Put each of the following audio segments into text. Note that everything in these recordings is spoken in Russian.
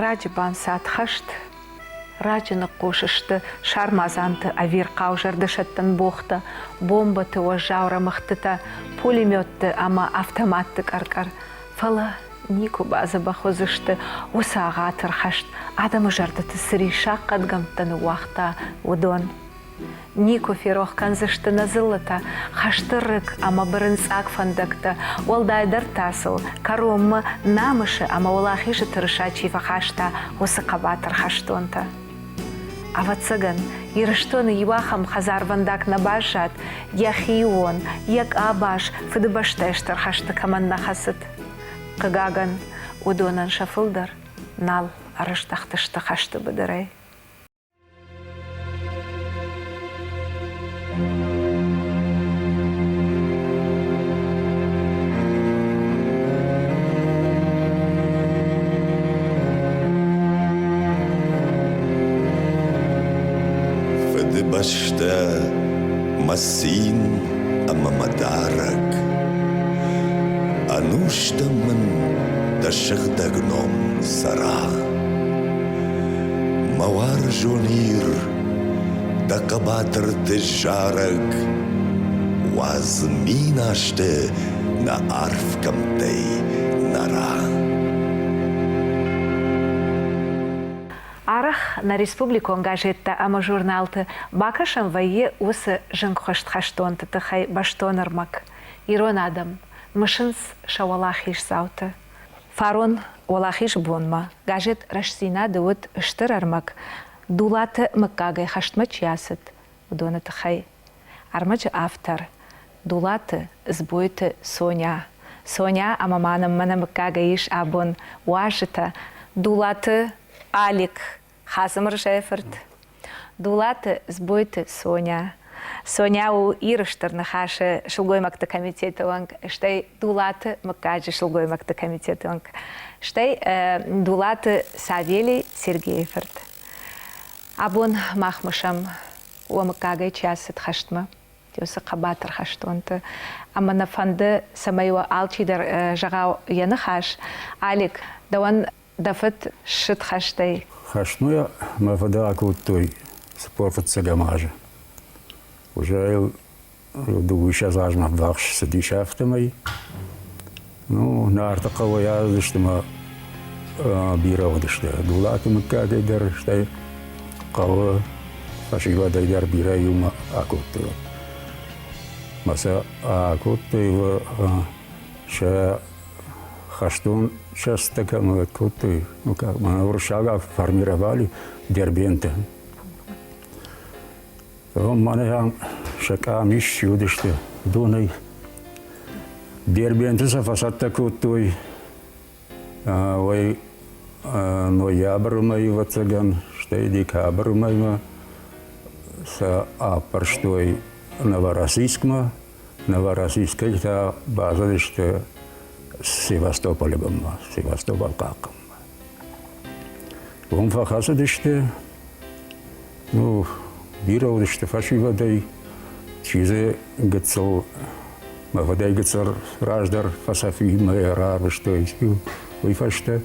راجبان سات خشت راجن قوششت شارمازانت أوير قاوجر دشتن بوخت بومبت وجاورة مختتا пулемет أما автомат كركر فلا نيكو بازا بخوزشت وساغاتر خشت عدم جردت السري شاقت قمتن وقتا ودون نيكو فيروخ كنزشت نزلتا خشترك أما برنساك فندكتا والداي درتاسل كروم نامش أما ولاخيش ترشاتي فخاشتا وسقباتر خشتونتا أفتسغن يرشتون يواخم خزار فندك نباشات يخيون يك آباش فدبشتشتر خشت كمان نخست قغاغن ودونن شفلدر نال أرشتختشت خشت بدري فدبشت مسين أما مدارك أنوشت من تشغد جنوم سرا موار جونير تقباتر تجارك وازمين أشت نعرف كمتي نرا Арах на республику ангажетта ама журналты бакашам вайе усы жынқошт хаштонты тахай баштонармак. Ирон адам мышынс шавалахиш сауты. Фарон валахиш бонма. Гажет рашсина дуот штырармак. Дулаты мыккагай хаштмач ясыт. Удона тахай. Армач автор. Дулаты сбойты Соня. Соня амаманым мана мыккагайиш абон. Уашыта. Дулаты Алик. Хазымыр жайфырт. Дулаты сбойты Соня. Соня у ирыштырны хашы шылгоймакты комитеті оңг. Штай дулаты мыккаджи шылгоймакты комитеті оңг. Штай дулаты Савелий Сергеевырт. Абон махмышам о мыккагай часыт хаштма. Тюсы қабатыр хаштонты. Амана фанды самайуа алчидар жағау яны хаш. Алик, даван дафыт шыт хаштай. Хашнуя мафада акутой спорфат сагамажа. Уже думаю, сейчас важно вахш садишафтамай. Ну, на артакова я заштама бирау дашта. Дулаты мыккагай дар штай кава фашива дайдар бираю ма акутой. Маса акутой ша хаштун сейчас такая мы акутой. Ну как мы уршага формировали дербенты. Мане шака миш юдиште дунай дербенты сафасатта кутой ой ноябрь май вацаган штай декабрь майма са апарштой новороссийскма новороссийской та база диште Севастополь бамма Севастополь каком он фахаса диште ну бирау диште фашива дай чизе гцел мавадай гцер раждар фасафи майра что еще вы фаште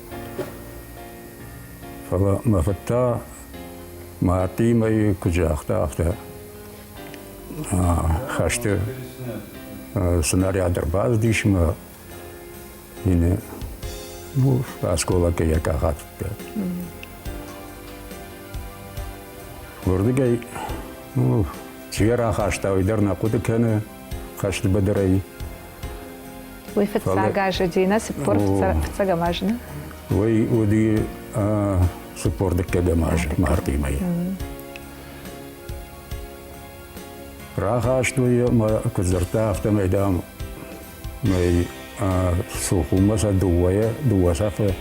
фала мафата мати май куджахта авто хаште снаряд баз дишма ине ну аскола кая кахат Гордыгай, ну, чьера хашта, уйдер на куда кене, хашты бадырай. Вы фацага жадина, саппорт фацагамажна? Вы уди саппорт кагамаж, марти мои. Рахашту я ма кузерта автомайдам, май сухумаса дуасафа,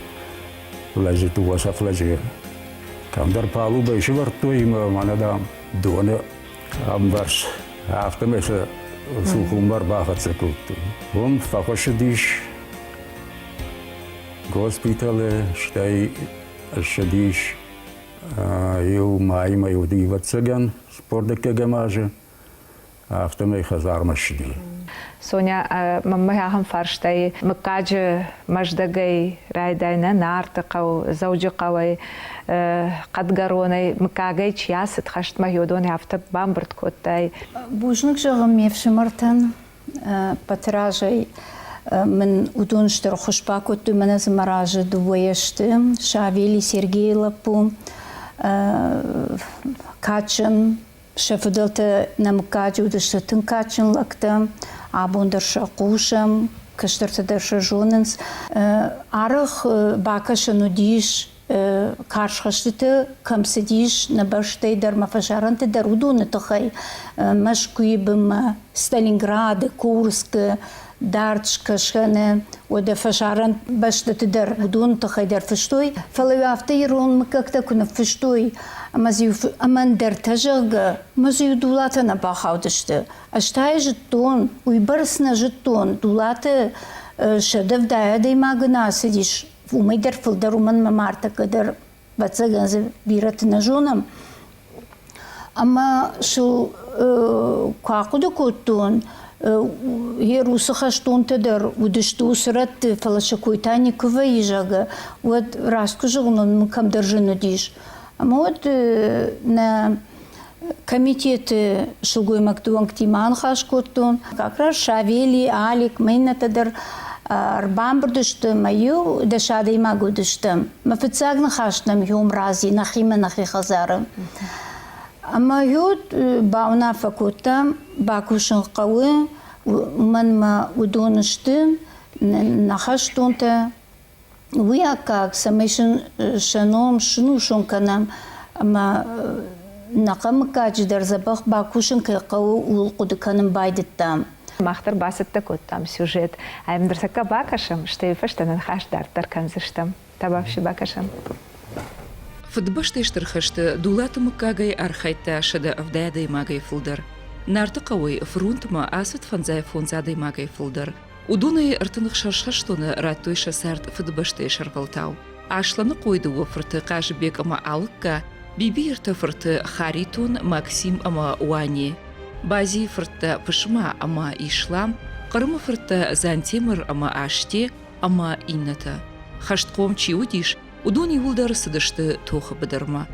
лежит дуасаф лежит. Камдар палуба еще вартуем манадам доне амбарс автомеса сухумбар бахатся куту. Он фахошидиш госпитале штай шадиш eu mai udivățăgan sport de kegamaje автомей хазар машини. Соня маммахам фарштай макаджи маждагай райдайна нартaqaw zawjiqaway qadgaronay макагай чясет хашт магиодон яфта бамбрт коттай Бужник жағым мевшіміртін патражай من удунштер хушпакоту мене замаражи дуешти Шавели Сергей Лапу качын шефуделте намкаджу дыштын качын лакта абундерша кушам кыштырты дерша жонынс арых бакашын удиш каршхаштыты камсидиш на баштай дермафажаранты дарудуны тахай машкуибым Сталинград, Курск, Дартшка, Шхене, ода фажаран баштыты дар удун тахай дар фыштой. Фалавафта ирон как-то куна фыштой. Аман дар тажага мазию дулата на бахаудышты. Аштай жетон, уйбарсна жетон, дулата шедев дая да има гына сидиш. Умай дар фылдар уман мамарта кадар бацаган за бират на жонам. Ама шыл какуда коттон Еруса хаштонта дар удышты усрат фалаша койтаникова ижага. Вот раскажу, кам держину диш. Ама вот на комитеты шугой мактуан ктиман хашкоттон. Как раз Шавели, Алик, Мейната дар Арбамбурдышты маю дешада има годышты. Мафицагна хаштам юм рази нахима нахи хазара. Ама юд бауна факота бакушын қауы мен ма удонышты нахаштонта уя как самешын шаном шыну шонканам ама нақам качдар забах бакушын қауы ул қудыканым байдыттам. Махтар басытта коттам сюжет. Аймдырсака бакашам, что и фаштанан хашдар тарканзыштам. Табавши бакашам. Фыдбаштештырхышты дулатымы кагай архайта шада авдаядай магай фылдар. Нартықауай фрунтыма асыт фанзай фонзадай магай фылдар. Удунай ыртынық шаршаштоны раттой шасарт фыдбаштей шарғалтау. Ашланы қойды офырты қажыбек ама алыққа, биби ырты фырты Харитон Максим ама Уани. Бази фырты пышма ама Ишлам, қырымы фырты Зантемір ама Аште ама Инната. Хаштқом чиудиш, Удуни улдар сыдышты тоқы быдырма.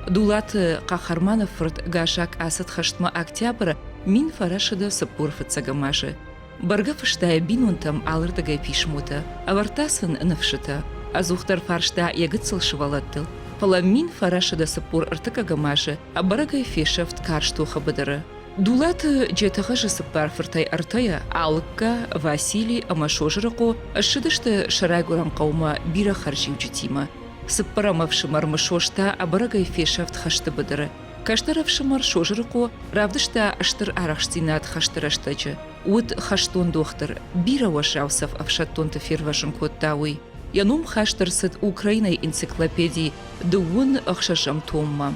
Дулаты Қахарманов фырт гашак асыт хаштма октябрь мин фарашыды сыппур фыцагамажы. Барга фыштая бинунтам алырдагай пишмута, авартасын навшыта. Азухтар фаршта ягыцыл шывалаттыл. Пала мин фарашыды сыппур ыртыкагамажы, а барагай фешафт карш тоқы быдыры. Дулаты жетағажы сыппар фыртай артая Алыкка, Василий, Амашожырыко, шыдышты шарайгуран қаума бира харжив житима. Сыппарама вшымар мышошта, а барагай фешафт хашты быдыры. Каштара вшымар шожырыко, равдышта аштыр арахштинат хаштыраштачы. Уыт хаштон доқтыр, бира вашаусов авшаттонты фервашын коттауи. Янум хаштырсыт Украиной энциклопедии дуын ахшашам томма.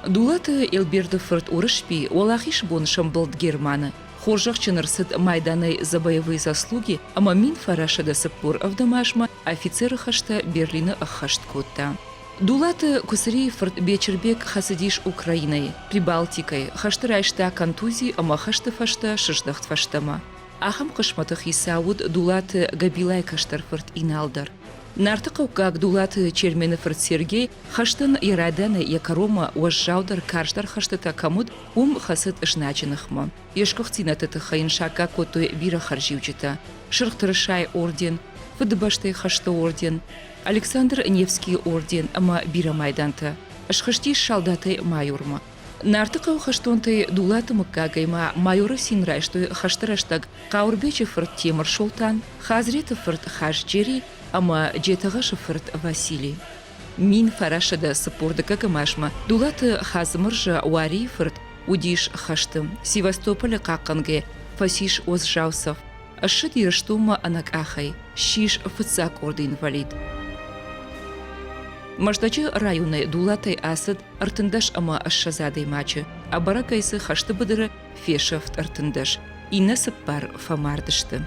Дулаты Элберді фырт урышпи, олахиш бон шамбылд Германы. Хоржақ чынырсыд майданы за боевые заслуги, ама мин фарашада сыппур авдамашма, офицеры хашта Берлина ахашт котта. Дулаты кусыри фырт Бечербек хасыдиш Украиной, Прибалтикой, хаштырайшта контузии, ама хашты фашта шыждахт фаштама. Ахам кышматых исауд дулаты Габилай каштар фырт иналдар. Нартықау как дулаты чермены фырт Сергей, хаштын ираданы якарома уажжаудар карштар хаштыта камуд хасыт ышначынықма. Ешкухтинаты тыхайынша какотой бира харживчита. Шырқтырышай орден, Фыдыбаштай хашты орден, Александр Невский орден, ама бира майданта. Ашхашти шалдатай майорма. Нартықау хаштонтай дулаты мыккагайма майоры синрайштой хаштыраштаг Қаурбечі фырт Темір Шолтан, Хазреті фырт Хашджери, ама жетағашы фырт Василий. Мин фарашада сыпорды кагамашма, дулаты хазымыржа уари фырт удиш хаштым, Севастополя қаққанге, фасиш озжаусов, ашыт ерштума анак ахай, шиш фыцак орды инвалид. Маштачы районы дулатай асыд артындаш ама ашшазадай мачы, а баракайсы хашты быдыры фешафт артындаш, инна сыппар фамардышты.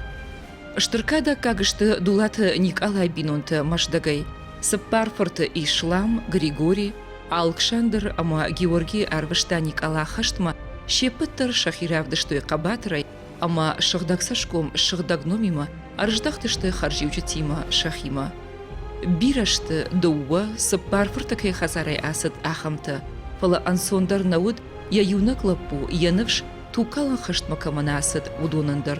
Штыркада кагышты дулаты Николай Бинонты машдагай, сыппар фырты Ишлам, Григорий, Алкшандр ама Георгий арвышта Никола хаштма, шепыттыр шахиравдыштой қабатырай, أما شغدك سشكم شغدك نوميما أرجدختشت خرجيوجة تيما شخيما بيرشت دوّا سبار فرتكي خساري أسد أخمت فلا أنسوندر نود يونك لبو ينفش توكالن خشت مكامناسد ودونندر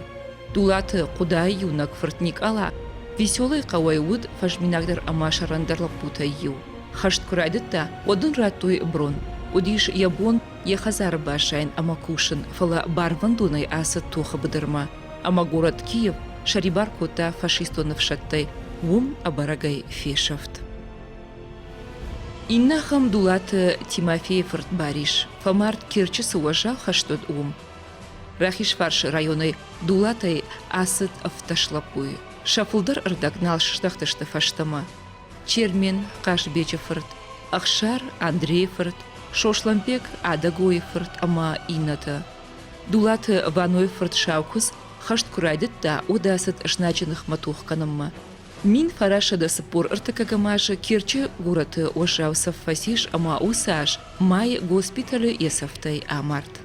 دولات قداي يونك فرتنيك ألا веселый قوайуд фажминагдер амашарандер лапутайю. Хашт курайдетта одун ратуй брон. Удиш ябон ехазар башайн амакушин фала барвандунай аса туха бдырма. Ама город Киев шарибар кота фашистонов шаттай вум абарагай фешафт. Иннахам дулат Тимофеев бариш. Фамарт кирчис уважал хаштод Рахиш фарш районы дулатай асыт автошлапуй. Шафулдар ырдагнал шыштахтышты фаштама. Чермен Кашбечефырт, Ахшар Андреефырт, Шошлампек Адагоефырт ама ината. Дулаты Ваноефырт шаукус хашт курайдытта одасыт жначеных матухканамма. Мин фарашада сыпор ыртакагамаша кирче гураты ошаусов фасиш ама усаш май госпиталі есафтай амарт.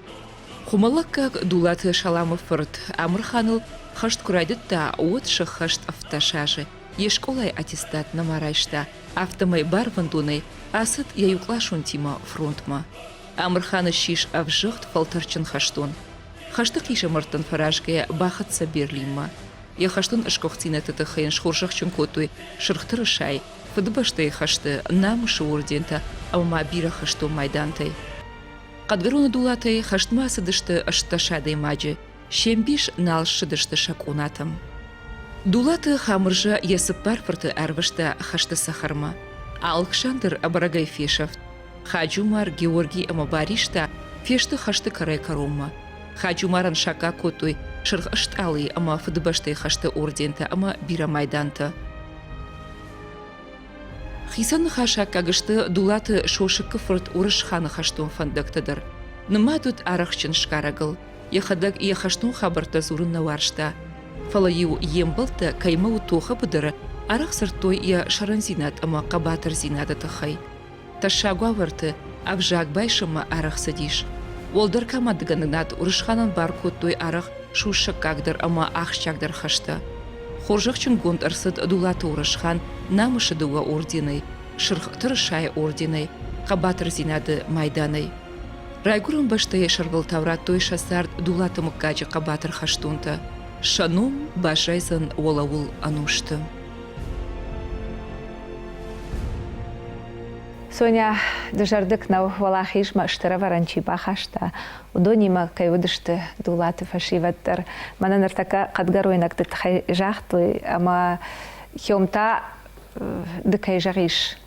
Хумалаккак дулаты Шаламовырт Амырханыл хашт курайдытта отшы хашт автошаши. Ешколай аттестат намарайшта, автомай барвандунай, асыт яюклашун тима фронтма. Амырханы шиш авжыхт фалтарчын хаштун. Хаштық иша мыртын фаражгая бахатса берлима. Я хаштун ышкохцина тытыхын шхуржахчун котуй шырхтыры шай, фыдбаштай хашты намышы ордента, ама бира хашту майдантай. Кадверуна дулатай хаштма сыдышты ашташадай маджи, шембиш налшыдышты шакунатам. Дулаты хамыржа есыппар фырты арвышта хашты сахарма. Алкшандр абарагай фешафт. Хаджумар Георгий амабаришта фешты хашты карай карума. Хаджумаран шака котуй шырх ашталы ама фыдбаштай хашты ордента ама бира майданта. Хисан хаша кагышты дулаты шошыкы фырт урышханы хаштун фандактыдыр. Ныма тут арахчын шкарагыл. Яхадаг яхаштун хабарта зурынна варшта. Фалаю ембалта кайма утоха бдыра арах сыртой я шаранзинат ама кабатыр зинада тахай. Ташагуа варты авжак байшама арах садиш. Волдар камадыганынат урышханан барко той арах шушакагдыр ама ахшчагдыр хашта. Хоржахчын гонд арсыд дулаты урышхан намышы дуга орденай, шырх тырышай орденай, кабатыр зинады майданай. Райгурын баштай шаргыл таврат той шасард дулаты муккачы кабатыр хаштунта. Шанум башайсан олавул анушты. Соня дожардык на валахишма штыра варанчи бахашта. Удонима кайвудышты дулаты фашиваттар. Манан артака кадгаруйнак тытхай жахты, ама хёмта дыкай жариш.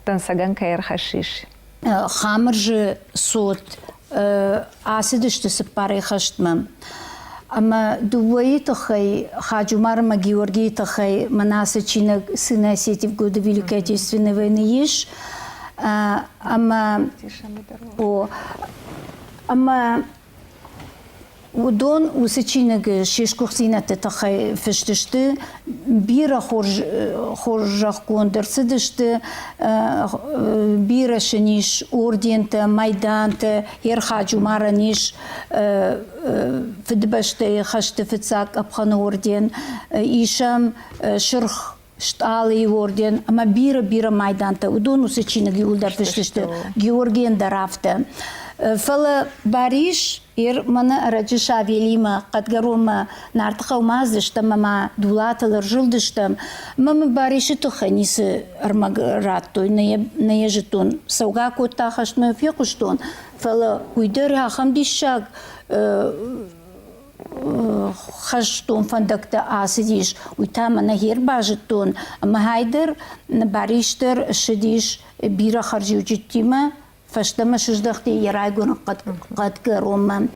Тансаган кайр хашиш. Хамыржы сот асыдышты сыппары хаштмам. Ама дуваи тахай, Хаджумарма Георгий тахай, манаса чинак сына Осетии в годы Великой Отечественной войны ешь. Ама удон усачинаг шешкухсинаты тахай фештышты, бира хоржах кондырсыдышты, бира шаниш ордента, майданта, Хаджумара ниш федбашты хашты фицак апханы орден, ишам шырх шталы орден, ама бира майданта, удон усачинаг юлдар фештышты, Георгиен дарафты. Фала бариш мана раджиша велима кадгарома нартыха умаздыштам мама дулатылар жылдыштам мама бариши туха нисы армаграттой на ежетон сауга кота хашмы фекуштон фала уйдыр ахамдишаг хаштон фандакта асидиш уйтама на хербажетон махайдер бариштер шидиш бира харжиуджиттима فاشتما شجدختي يرايقون قد كروما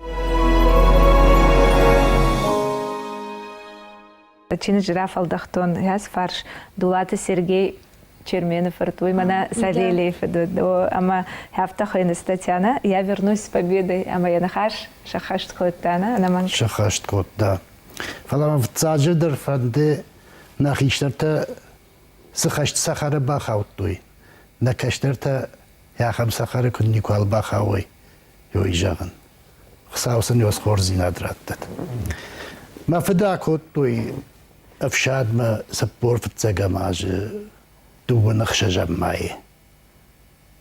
Чины жираф алдахтон яс фарш дулаты Сергей Черменов ртуй мана Савельев ама хафтахайны статьяна я вернусь с победой ама я нахаш шахашт коттана наман шахашт кот да фалам в цаджидер фанде нахиштерта сахашт сахара бахаутуй накаштерта Я хамсахары күн Никол Бахауой йой жағын. Қысаусын өз қорзин адыраттады. ما فدا كوتوي أفشاد ما سبور في التساقا ماج دو نخشى جمعي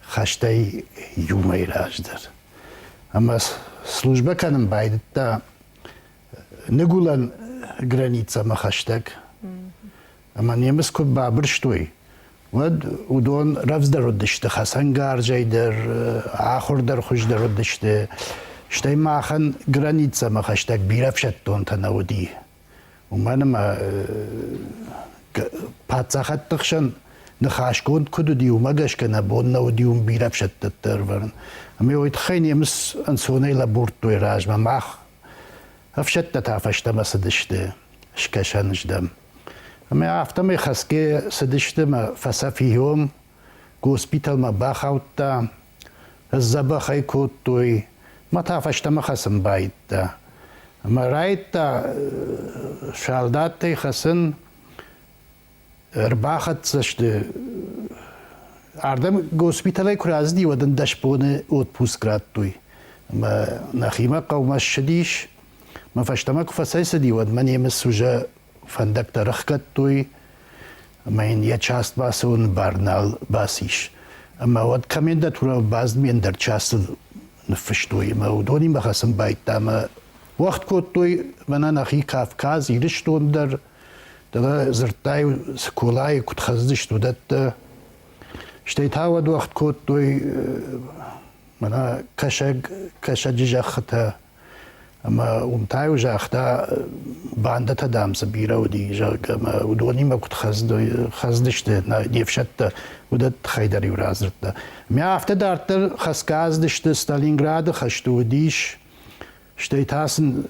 خشتي يومي راجدر أما служба كان بعيد تا نقولن граница ما خشتك أما نيمس كود بابرشتوي ودون رفز در ردشته خسن گارجای در آخر در خوش در ردشته شتای ما خن گرانیتسا ما خشتک بیرفشت دون تنودی و من ما پاتساخت تخشن نخاش کند کدو دیو مگش کنه بون نودیوم بیرفشت در ورن اما اوید خیلی امس انسونه لبورد توی راج ما افشت تافشته ما سدشته شکشنش دم اما افتم خسکه سدشته ما فسافیهم گوسپیتال ما باخوتا الزبا خی کود توی ما تافشته ما خسن باید تا اما رایت تا شالدات تی خسن ارباخت سشته اردم گوسپیتالای کرازدی ودن دشپونه اوت پوست کرد توی اما نخیمه قومش شدیش ما فشتما کفاسای سدی ود من یه مسوجه فندق ترخکت توی اما این یه چاست باسون بارنال باسیش اما ود کمین دا تورا باز مین در چاست نفش توی اما ودونی مخصم باید تا اما وقت کود توی من نخی کافکاز ایرش تون در زرتای سکولای کود خزدش تو دت شتیت ها ود وقت کود توی من کشگ جخته اما اونتایو جاخته باندتا دام سبیره و دی جاگ اما ودونی ما کود خزدشته نیفشت ودت خیدری و رازرده میا افته دارتر خسکاز دشته ستالینگراد خشتو و دیش شتیت هاسن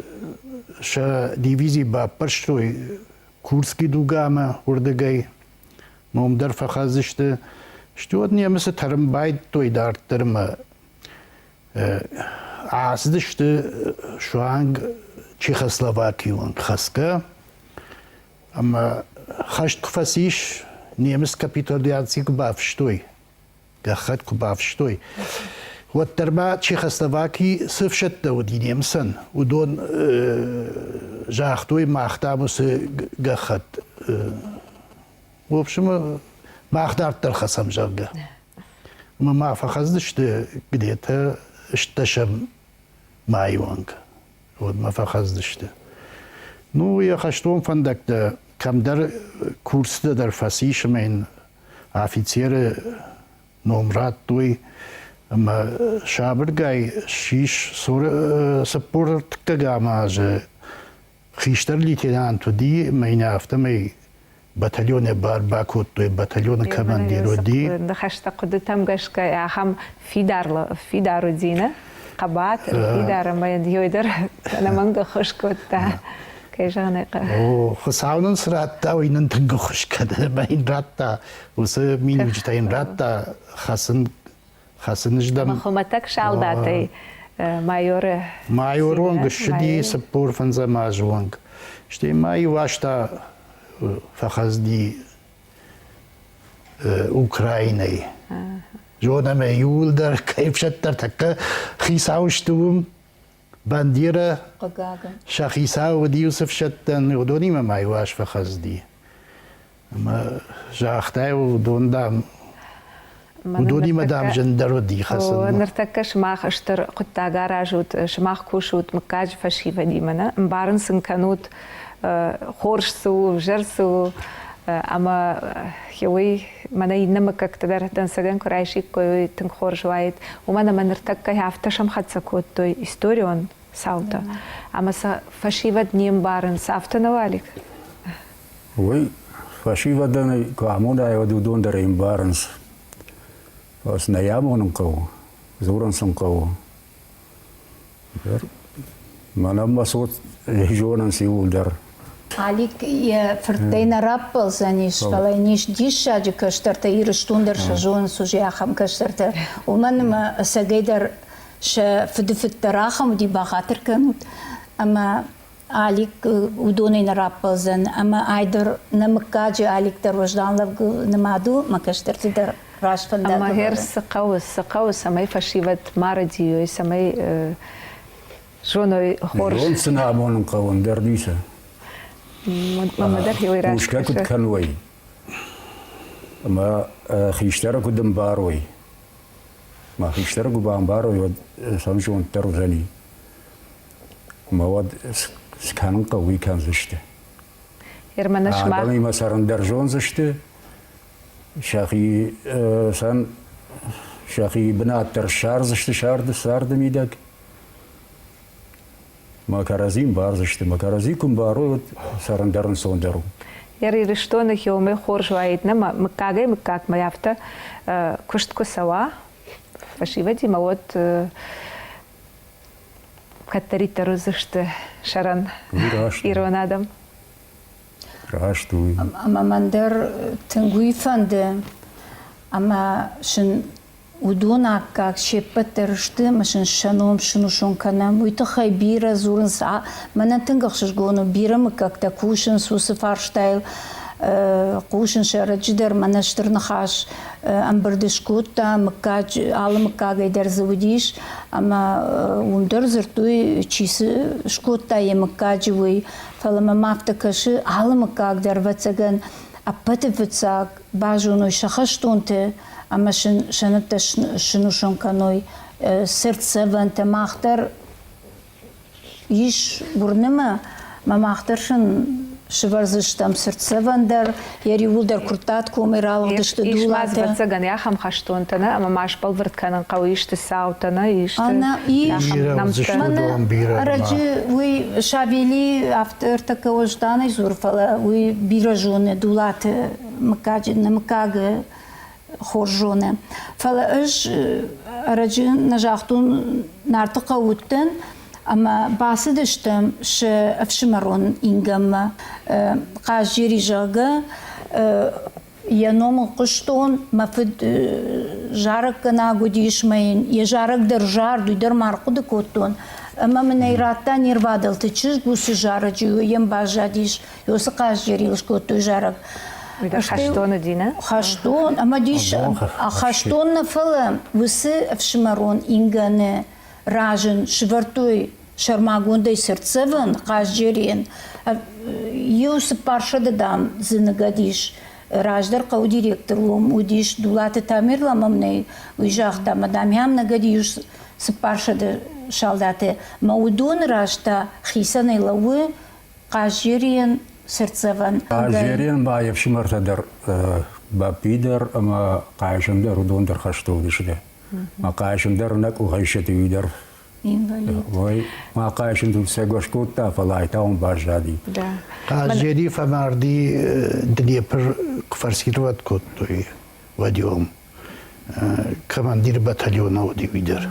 شا دیویزی با پرشتوی کورسکی دوگامه وردگی موم در فخازشته شتوت نیه مثل ترم باید توی دارتر ما عازدشته شوانگ چیخسلواکیون خسکه اما خشت کفاسیش نیمس کپیتولیاسی کو بافشتوی گخت کو بافشتوی و تربا چیخسلواکی سفشت دودی نیمسن و دون جاختوی ماختاموس گخت و بشم ماختار ترخصم جاگه اما ما فخزدشته گدیته اشتشم مايوانك وما فخزدشته نو يا خشتوم فندق ده كم در كورس ده در فسيش من عفيتير نمرات توي اما شابر جاي شيش سپورت كجامع ج خيشتر ليتينان تو دي مين افتمي باتاليون بارباكوت توي باتاليون كمانديرو دي دخشت قدتم گشك يا خم في دارو دينا قبات في دار ما يديودر انا منغ خوش كوتا كيجانق او خساونن سراتا وين تنغ خوش كده بين راتا وس مين وجتين راتا خسن جدم خمتك شالداتي مايورون شدي سبور فنزا ماجوانغ شتي ماي واشتا فخزدي اوكرايني جونا ما يول در كيف شتر تك خيساوشتوم بانديرة شخيساو ودي يوسف شتن ودوني ما ماي واش فخزدي ما جاختاي ودون دام ودوني ما دام جندر ودي خسن ونرتكش ما خشتر قطع جاراجوت شماخ كوشوت مكاج فشيفة دي منا مبارن سنكنوت خورشسو جرسو اما يوي منا ينمك اكتدر تنسجن كرايشي كوي تنخورج وايد ومنا ما نرتكا يافتشم خدسكوت توي استوريون ساوتا اما فشيفة نيم بارن سافتا نوالك وي فشيفة دني كامونا يودون درين بارنس فاس نيامون نقو زورن سنقو منا ما صوت جونن سيول در Alik je vertena rappels en is wel niet disha je kusterte hier stunder seizoen zo je ham kusterte. Oman ma sageder she fdifet taracham die bagater kanut. Ama alik udone na rappels en ama aider na makaje alik ter wajdan lav namadu ma kusterte der rash van ama her سقاوس ما فشيفت مارديو سمي شنو خورش جون سنامون قوون درديسه مدر هي راس وشكا كنت كانوي ما خيشترك قدام باروي ما خيشترك قدام باروي سامشون تروزاني مواد سكان قوي كان زشته يرمنش ما آدمی مثلا در جون زشته شاخي سان شاخي بنات در شار زشته شار ده سار ده میدک ما كرازين بار زشته ما كرازي كم بارو سارن درن سون درو يري رشتون يومي خورج وايد نما مكاك ما يافتا كشتكو سوا فشيبتي موت كتري تروزشت شرن إيرونادم راشتوي أما مندر تنقوي فند أما شن ودونا كاك شيبت ترشته مشان شنوم شنو شون كنام ويتخاي بيرا زورن ساعة منا تنقخش قونو بيرا مكاك تاكوشن سوس فارشتايل قوشن شارع جدر منا شتر نخاش ام بردشكوتا مكاج على مكاجي در زوديش اما وندر زرتوي چيس شكوتا يمكاجي وي فلما مافتكش على مكاج در وتسغن ابتفتساك باجونو شخشتونته اما شنت شنو شون كانوي سرت وانت ماختر يش برنما ما ماخترشن شورزشتم سرت وندر يري ولدر كرتات كوميرال دشت دولات يش ما يا خم خشتونتنا اما ماش بالورد كان قويش تساوتنا يش انا يش رجي وي شابيلي افتر تكوجدان زور فلا وي بيرجون دولات مكاج نمكاج خورجونه فلا اش رجي نجاحتون نارتقا وتن اما باسدشتم ش افشمرون انجم قاجيري جاغا ينوم قشتون مفد جارك كنا قديش مين يجارك در جار دو در مارقود كوتون اما من ايراتان يربادل تشج بوس جارجيو يم باجاديش يوس قاجيري لشكوتو جارك خشتون دينا خشتون اما ديش خشتون نفل وس افشمرون انجن راجن شورتوي شرماغوندي سرتسفن قاجيرين يوس بارشا دام زنغاديش راجدر قو ديريكتور وديش دولات تعمير لممني ويجاختا مدام يام نغاديش سبارشا شالداته مودون راشتا خيساني لو قاجيرين سرتسفن قاجيرين با يفشمر تدر با بيدر اما قاجم در دون در خشتو دشده ما قاجم در نك وخيشتي ويدر وای ما قايشن دول سگوش کوتا فلايتا اون باجادي قاجيري فماردي دنيا بر كفرسيروات كوتوي وديوم كمان دير باتاليون ودي ويدر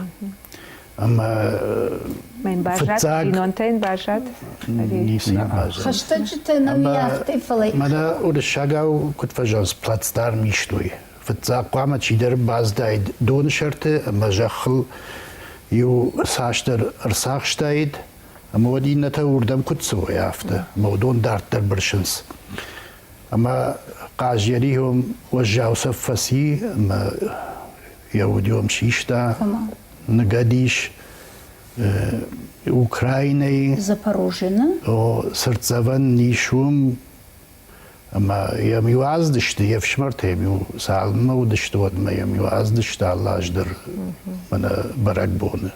اما من باجات دينونتين باجات نيسي باجات خشتجت نوياختي فلاي مانا ود الشاغاو كنت فجاز بلاتسدار ميشتوي فتزاق قامت شيدر باز دايد دون شرطه اما جخل يو ساشتر ارساخشتايد اما ودي نتا وردم كتسو يافته مودون دارتر برشنس اما قاجيريهم وجاو سفسي اما يوديوم شيشتا نغاديش اوكرايني زاباروجينا او سرتزافن نيشوم اما يم يوازدشت يفشمرت يم سالما ودشت ودما يم يوازدشت الله اجدر من برقبون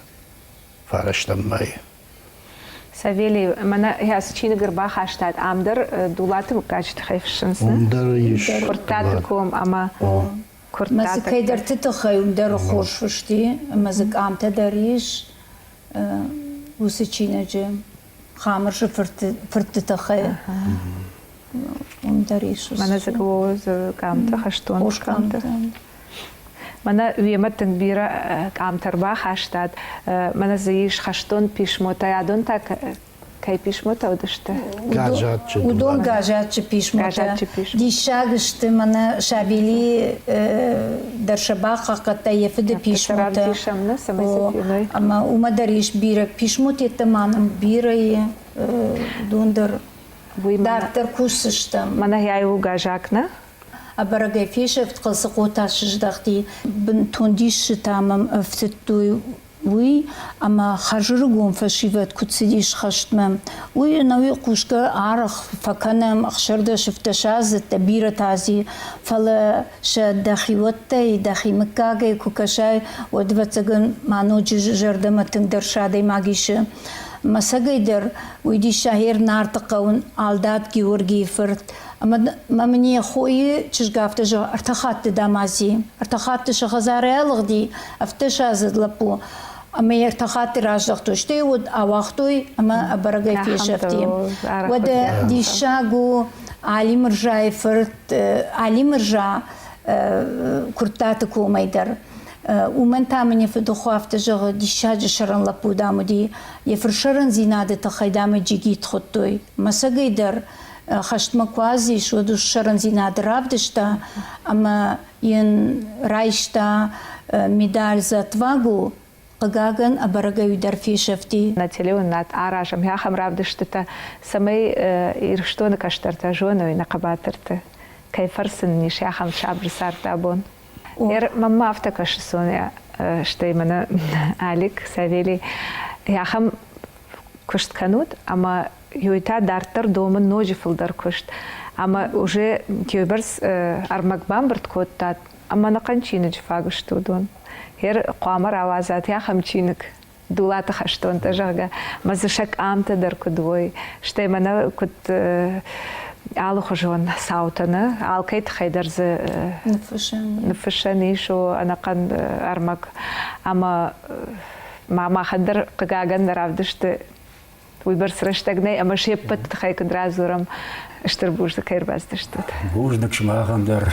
فارشتم ماي سافيلي منا هي سچين غربا خاشتات امدر دولات مكاجت خيفشنس وندر يش كورتاتكم اما كورتات مازك كيدر تتخي وندر خوش فشتي مازك عم تدريش وسچينجي خامر فرت تخي وندريش منا زغوز كامتا خشتون كامتا منا ويما تنبيرا عم تربا خاشتات منا زيش خشتون بيشموتا يادون تاك كاي بيشموتا ودشت ودون غاجات بيشموتا دي شاغشت منا شابيلي در شباقه قد يفد بيشموتا اما وما دريش بيرا بيشموت يتمانم بيرا دوندر دارتر كوسشتم منا هي غاجاكنا أبرقي فيش افتقل سقوطا شجدختي بنتونديش تامم افتتوي وی اما خجرگون فشیوت کتسیدیش خشتمم وی نوی قوشکه عرق فکنم اخشرده شفتشازت تبیر تازی فلا شد دخیوته دخی مکاگه کوکشای ودوتگن مانو جردمتن در شاده ماگیشه مساقي در ويدي شهير نارتقون عالدات جيورجي فرت اما ما مني خوي تشقافت جو ارتخات دامازي ارتخات شخزاري الغدي افتش ازد لبو اما ارتخات راجدختو شتي ود اواختوي اما ابرغي في شفتي ود دي شاغو علي مرجاي فرت علي مرجا كرتاتكو ميدر ومن تامني في دخوافت جغ دي شاج شرن لپو دامو دي يفرشرن زيناده تخيدام جيجي تخطوي مساقي در خشت مكوازي شو دو شرن زيناده رافدشتا اما ين رايشتا ميدال زاتواغو قاقاقن ابرغاوي در في شفتي ناتليون نات عراشم يا خم رافدشتا سمي يرشتون كشترتا جونوي نقباترتا كيفرسن نيش يا خم شابر سارتابون ماما افتكرش سونيا شتي منا عليك سавели яхам кушт канут ама юйта дартар домын ножи фылдар кушт ама уже кёберс армак бамберт коттат ама наканчины жфагыш тудун хер қамар авазат яхам чиник дулата хаштон тажага мазышак амта дар кудвой штай мана кут алхожон саутана алкайт хайдарз نفشني شو أنا قد أرمك أما ما خدر قاعن درافدشت ويبرس رشتقني أما شيبت خيك درازورم اشتر بوش ذكر بس دشتت بوش دكش ما خندر